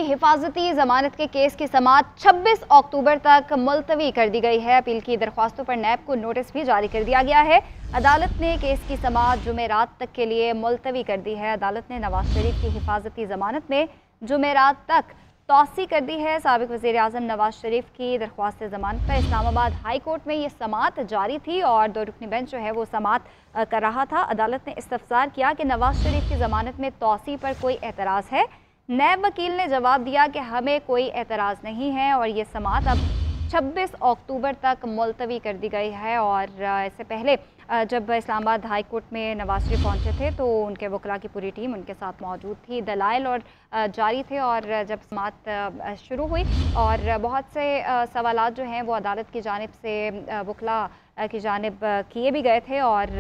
हिफाजती जमानत के केस की समाअत 26 अक्टूबर तक मुलतवी कर दी गई है। अपील की दरख्वास्तों पर नैब को नोटिस भी जारी कर दिया गया है। अदालत ने केस की समाअत जुमेरात तक के लिए मुलतवी कर दी है। अदालत ने नवाज शरीफ की हिफाजती जमानत में जुमेरात तक तौसी कर दी है। साबिक वज़ीर आज़म नवाज शरीफ की दरख्वास्त जमानत पर इस्लामाबाद हाई कोर्ट में ये समाअत जारी थी और 2 रुकनी बेंच जो है वो समाअत कर रहा था। अदालत ने इस्तफसार किया कि नवाज शरीफ की जमानत में तौसी पर कोई एतराज़ है। नैब वकील ने जवाब दिया कि हमें कोई एतराज़ नहीं है और ये समाअत अब 26 अक्टूबर तक मुलतवी कर दी गई है। और इससे पहले जब इस्लामाबाद हाई कोर्ट में नवाज शरीफ पहुंचे थे तो उनके वकला की पूरी टीम उनके साथ मौजूद थी। दलाइल और जारी थे और जब समाअत शुरू हुई और बहुत से सवालात जो हैं वो अदालत की जानिब से वकला की जानिब किए भी गए थे और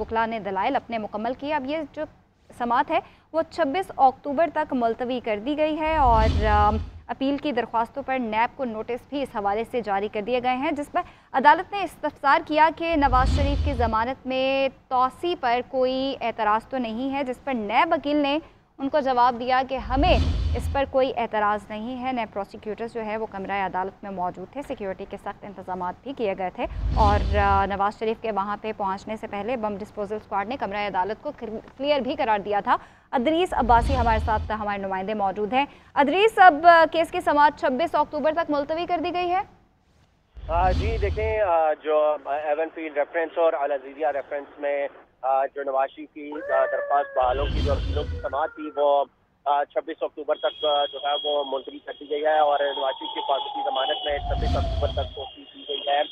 वकला ने दलाइल अपने मुकम्मल किए। अब ये जो समाअत है वो 26 अक्टूबर तक मुलतवी कर दी गई है और अपील की दरख्वास्तों पर नैब को नोटिस भी इस हवाले से जारी कर दिए गए हैं, जिस पर अदालत ने इस्तफसार किया कि नवाज शरीफ की ज़मानत में तौसी पर कोई एतराज़ तो नहीं है, जिस पर नैब वकील ने उनको जवाब दिया कि हमें इस पर कोई एतराज़ नहीं है। नैब प्रोसिक्यूटर्स जो है वो कमरा अदालत में मौजूद थे। सिक्योरिटी के सख्त इंतजाम भी किए गए थे और नवाज शरीफ के वहाँ पे पहुँचने से पहले बम डिस्पोजल स्क्वाड ने कमरा अदालत को क्लियर भी करार दिया था। अदरीस अब्बासी हमारे साथ हमारे नुमाइंदे मौजूद हैं। अदरीस, अब केस की समाअत 26 अक्टूबर तक मुलतवी कर दी गई है। जी देखें, जो एवन फील्ड रेफरेंस और अल अज़ीज़िया रेफरेंस में जो नवाज शरीफ की दरख्वास्त बहालों की जो अपीलों की समाअत थी वो 26 अक्टूबर तक जो है वो मुलतवी कर दी गई है और नवाज शरीफ की हिफाजती जमानत में 26 अक्टूबर तक तौसील की गई है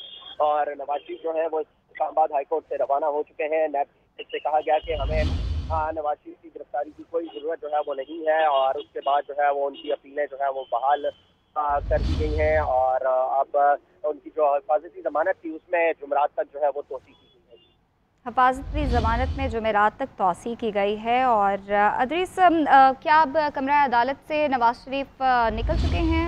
और नवाज शरीफ जो है वो इस्लामाबाद हाई कोर्ट से रवाना हो चुके हैं। नैब से कहा गया कि हमें नवाज शरीफ की गिरफ्तारी की कोई ज़रूरत जो है वो नहीं है और उसके बाद जो है वो उनकी अपीलें जो है वो बहाल कर दी गई हैं और अब उनकी जो हिफाजती जमानत थी उसमें जुमेरात तक जो है वो तौसील की गई है। हिफाजती ज़मानत में जुमेरात तक तौसी की गई है और अदरीस, क्या अब कमरा अदालत से नवाज शरीफ निकल चुके हैं?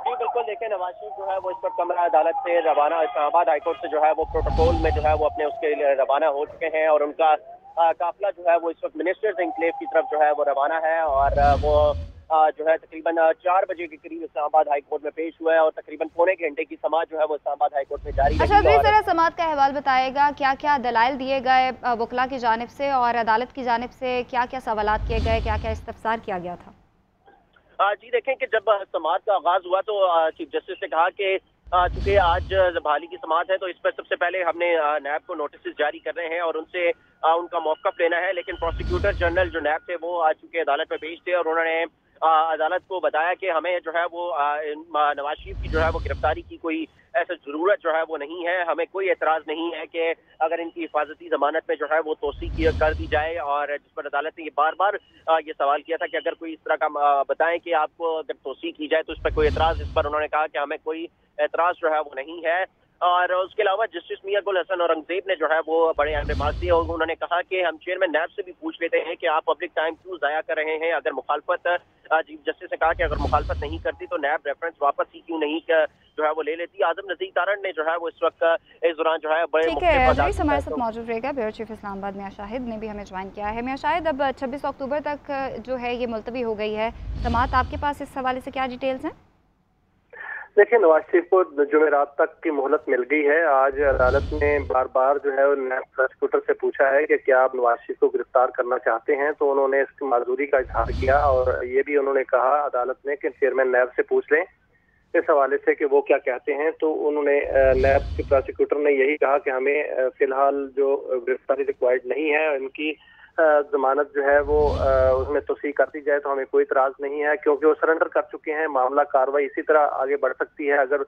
जी बिल्कुल, देखें नवाज शरीफ जो है वो इस वक्त कमरा अदालत से रवाना इस्लामाबाद हाईकोर्ट से जो है वो प्रोटोकॉल में जो है वो अपने उसके लिए रवाना हो चुके हैं और उनका काफिला जो है वो इस वक्त मिनिस्टर्स एनक्लेव की तरफ जो है वो रवाना है और वो जो है तकरीबन 4 बजे के करीब इस्लामाबाद हाई कोर्ट में पेश हुआ है और तकरीबन पौने घंटे की समाअत जो है वो इस्लामाबाद हाई कोर्ट में जारी अच्छा रही। अदरीस, जरा समाअत का अहवाल बताएगा, क्या क्या दलाइल दिए गए वकला की जानिब से और अदालत की जानिब से क्या क्या सवालात किए गए, क्या क्या इस्तफसार किया गया था? जी देखें कि जब समाअत का आगाज हुआ तो चीफ जस्टिस ने कहा कि चूंकि आज बहाली की समाअत है तो इस पर सबसे पहले हमने नैब को नोटिस जारी कर रहे हैं और उनसे उनका मौक़िफ़ लेना है। लेकिन प्रोसिक्यूटर जनरल जो नैब थे वो आज चूंकि अदालत में पेश थे और उन्होंने अदालत को बताया कि हमें जो है वो नवाज शरीफ की जो है वो गिरफ्तारी की कोई ऐसा जरूरत जो है वो नहीं है। हमें कोई एतराज़ नहीं है कि अगर इनकी हिफाजती जमानत में जो है वो तौसी कर दी जाए और जिस पर अदालत ने ये बार बार ये सवाल किया था कि अगर कोई इस तरह का बताएं कि आपको अगर तौसी की जाए तो इस पर कोई एतराज़, इस पर उन्होंने कहा कि हमें कोई एतराज़ जो है वो नहीं है। और उसके अलावा जस्टिस मियां गुल हसन औरंगजेब ने जो है वो बड़े अहम रिमार्क दिए और उन्होंने कहा कि हम चेयरमैन नैब से भी पूछ लेते हैं कि आप पब्लिक टाइम क्यों ज़ाया कर रहे हैं। अगर मुखालफत, चीफ जस्टिस ने कहा कि अगर मुखालफत नहीं करती तो नैब रेफरेंस वापस ही क्यों नहीं जो है वो ले लेती। आजम नज़ीर तारण ने जो है वो इस वक्त इस दौरान जो है बड़े हमारे साथ मौजूद रहेगा। ब्यूरो चीफ इस्लामाबाद मियां शाहिद ने भी हमें ज्वाइन किया है। मियां शाहिद, अब 26 अक्टूबर तक जो है ये मुलतवी हो गई है समाअत, आपके पास इस हवाले से क्या डिटेल्स हैं? देखिए, नवाज शरीफ को जुमेरात तक की मोहलत मिल गई है। आज अदालत ने बार बार जो है नैब प्रोसिक्यूटर से पूछा है कि क्या आप नवाज शरीफ को गिरफ्तार करना चाहते हैं, तो उन्होंने इसकी माजूरी का इजहार किया और ये भी उन्होंने कहा अदालत ने कि चेयरमैन नैब से पूछ लें इस हवाले से कि वो क्या कहते हैं। तो उन्होंने नैब के प्रोसिक्यूटर ने यही कहा कि हमें फिलहाल जो गिरफ्तारी रिक्वायर्ड नहीं है, इनकी जमानत जो है वो उसमें तौसीह कर दी जाए तो हमें कोई इतराज नहीं है, क्योंकि वो सरेंडर कर चुके हैं। मामला कार्रवाई इसी तरह आगे बढ़ सकती है। अगर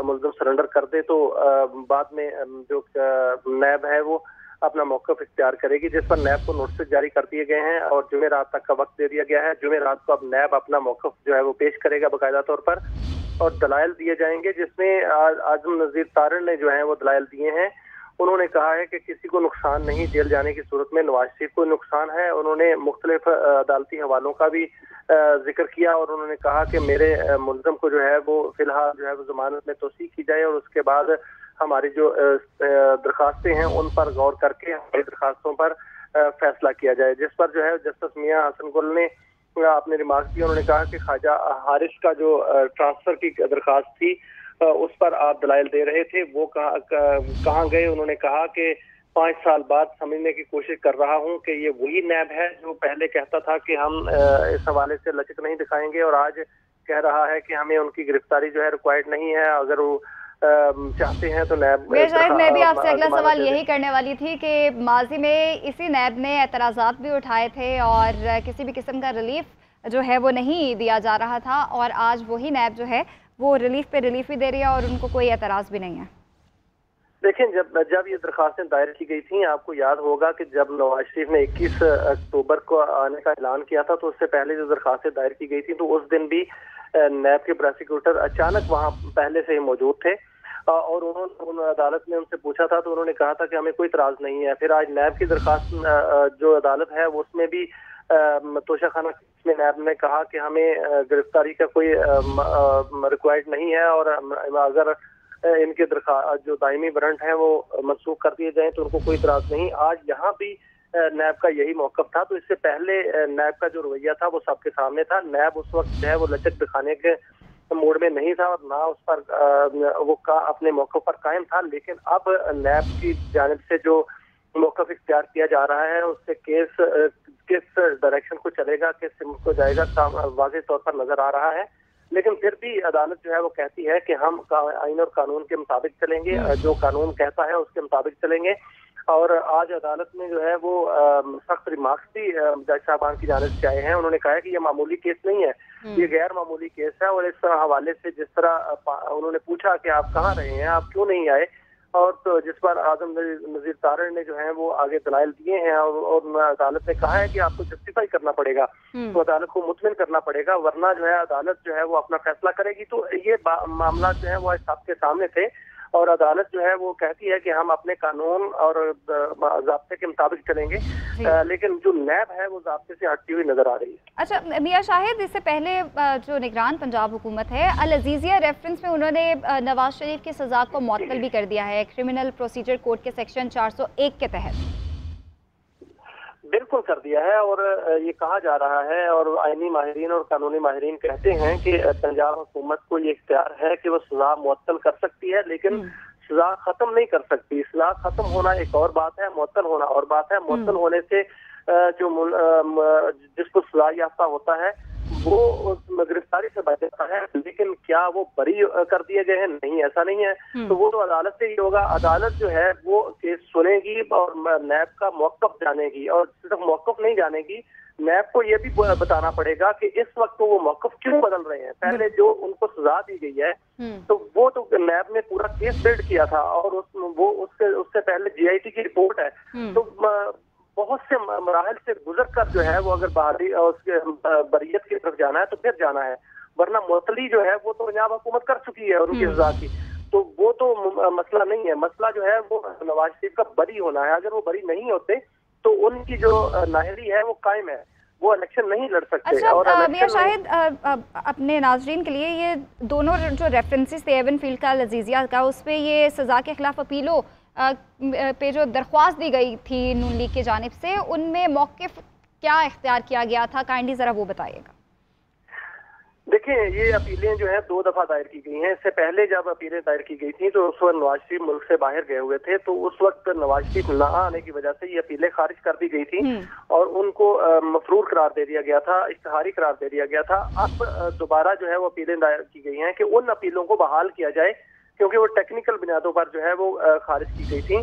मुलज़िम सरेंडर कर दे तो बाद में जो नैब है वो अपना मौक़िफ़ इख्तियार करेगी, जिस पर नैब को नोटिस जारी कर दिए गए हैं और जुमेरात तक का वक्त दे दिया गया है। जुमेरात को अब नैब अपना मौक़िफ़ जो है वो पेश करेगा बाकायदा तौर पर और दलाइल दिए जाएंगे, जिसमें आजम नज़ीर तारण ने जो है वो दलाइल दिए हैं। उन्होंने कहा है कि किसी को नुकसान नहीं, जेल जाने की सूरत में नवाज शरीफ को नुकसान है। उन्होंने मुख्तलिफ अदालती हवालों का भी जिक्र किया और उन्होंने कहा कि मेरे मुल्ज़िम को जो है वो फिलहाल जो है वो जमानत में तौसीह की जाए और उसके बाद हमारी जो दरखास्तें हैं उन पर गौर करके हमारी दरखास्तों पर फैसला किया जाए, जिस पर जो है जस्टिस मियां हसन गुल ने आपने रिमार्क दिया। उन्होंने कहा कि ख्वाजा हारिस का जो ट्रांसफर की दरखास्त थी उस पर आप दलाइल दे रहे थे, वो कहाँ गए? उन्होंने कहा कि 5 साल बाद समझने की कोशिश कर रहा हूं कि ये वही नैब है जो पहले कहता था कि हम इस हवाले से लचक नहीं दिखाएंगे, और आज कह रहा है कि हमें उनकी गिरफ्तारी जो है रिक्वायर्ड नहीं है। अगर वो चाहते हैं तो नैब। शायद मैं भी आपसे अगला सवाल यही करने वाली थी कि माजी में इसी नैब ने एतराज़ात भी उठाए थे और किसी भी किस्म का रिलीफ जो है वो नहीं दिया जा रहा था, और आज वही नैब जो है वो रिलीफ पे रिलीफ भी दे रही है और उनको कोई एतराज़ भी नहीं है। देखिए, जब ये दरखास्तें दायर की गई थी, आपको याद होगा कि जब नवाज शरीफ ने 21 अक्टूबर को आने का ऐलान किया था, तो उससे पहले जो दरखास्तें दायर की गई थी, तो उस दिन भी नैब के प्रोसिक्यूटर अचानक वहां पहले से ही मौजूद थे और उन्होंने अदालत ने उनसे पूछा था, तो उन्होंने कहा था कि हमें कोई इतराज नहीं है। फिर आज नैब की दरखास्त जो अदालत है उसमें भी तोशाखाना में नैब ने कहा कि हमें गिरफ्तारी का कोई रिक्वायर्ड नहीं है, और अगर इनके जो दायमी वारंट हैं वो मनसूख कर दिए जाएं तो उनको कोई इतराज नहीं। आज यहाँ भी नैब का यही मौकफ था। तो इससे पहले नैब का जो रवैया था वो सबके सामने था। नैब उस वक्त जो है वो लचक दिखाने के मोड़ में नहीं था और ना उस पर वो अपने मौकफ पर कायम था। लेकिन अब नैब की जानिब से जो मौकफ इख्तियार किया जा रहा है उससे केस किस डायरेक्शन को चलेगा, किस सिमत को जाएगा, वाज़ेह तौर पर नजर आ रहा है। लेकिन फिर भी अदालत जो है वो कहती है कि हम आइन और कानून के मुताबिक चलेंगे, जो कानून कहता है उसके मुताबिक चलेंगे। और आज अदालत में जो है वो सख्त रिमार्क्स भी जज साहबान की जानिब से आए हैं। उन्होंने कहा है कि ये मामूली केस नहीं है, ये गैर मामूली केस है। और इस हवाले से जिस तरह उन्होंने पूछा कि आप कहाँ रहे हैं, आप क्यों नहीं आए, और तो जिस पर आजम नजीर तारड़ ने जो है वो आगे दलाइल दिए हैं और अदालत ने कहा है कि आपको जस्टिफाई करना पड़ेगा, तो अदालत को मुतमिन करना पड़ेगा, वरना जो है अदालत जो है वो अपना फैसला करेगी। तो ये मामला जो है वो आज सबके सामने थे और अदालत जो है वो कहती है कि हम अपने कानून और ज़ाब्ते के मुताबिक चलेंगे, लेकिन जो नैब है वो ज़ाब्ते से हटती हुई नजर आ रही है। अच्छा मियां शाहिद, इससे पहले जो निगरान पंजाब हुकूमत है अल अजीज़िया रेफरेंस में उन्होंने नवाज शरीफ की सजा को मुअत्तल भी कर दिया है क्रिमिनल प्रोसीजर कोड के सेक्शन 401 के तहत। बिल्कुल कर दिया है, और ये कहा जा रहा है और आईनी माहिरीन और कानूनी माहिरीन कहते हैं कि पंजाब हुकूमत को ये इख्तियार है कि वो सजा मुअत्तल कर सकती है, लेकिन सजा खत्म नहीं कर सकती। सजा खत्म होना एक और बात है, मुअत्तल होना और बात है। मुअत्तल होने से जो जिसको सजा याफ्ता होता है वो गिरफ्तारी से बच जाता है, लेकिन क्या वो बरी कर दिए गए हैं? नहीं, ऐसा नहीं है। तो वो तो अदालत से ही होगा। अदालत जो है वो केस सुनेगी और नैब का मौकफ जानेगी, और सिर्फ मौकफ नहीं जानेगी, नैब को ये भी बताना पड़ेगा कि इस वक्त तो वो मौकफ क्यों बदल रहे हैं। पहले जो उनको सजा दी गई है तो वो तो नैब ने पूरा केस बिल्ड किया था, और उससे पहले GIT की रिपोर्ट है। तो बहुत से मराहल से गुजर कर जो है वो अगर बहाली और उसके बरियत की तरफ जाना है तो फिर जाना है, वरना मुअत्तली जो है वो तो पंजाब हुकूमत कर चुकी है उनकी सजा की। तो वो तो मसला नहीं है। मसला जो है वो नवाज शरीफ का बरी होना है। अगर वो बरी नहीं होते तो उनकी जो नाहरी है वो कायम है, वो इलेक्शन नहीं लड़ सकते। अच्छा, और मियां शाहिद, अपने नाजरीन के लिए ये दोनों जो रेफरेंसेस थे एवन फील्ड का, अजीज़िया का, उस पर ये सज़ा के खिलाफ अपीलों पे जो दरख्वास्त दी गई थी नून लीग की जानिब से, उनमें मौक़िफ़ क्या इख्तियार किया गया था, काइंडली ज़रा वो बताइएगा। देखिए, ये अपीलें जो हैं 2 दफा दायर की गई हैं। इससे पहले जब अपीलें दायर की गई थी तो उस वक्त नवाज शरीफ मुल्क से बाहर गए हुए थे, तो उस वक्त नवाज शरीफ ना आने की वजह से ये अपीलें खारिज कर दी गई थी और उनको मफरूर करार दे दिया गया था, इश्तिहारी करार दे दिया गया था। अब दोबारा जो है वो अपीलें दायर की गई हैं कि उन अपीलों को बहाल किया जाए, क्योंकि वो टेक्निकल बुनियादों पर जो है वो खारिज की गई थी।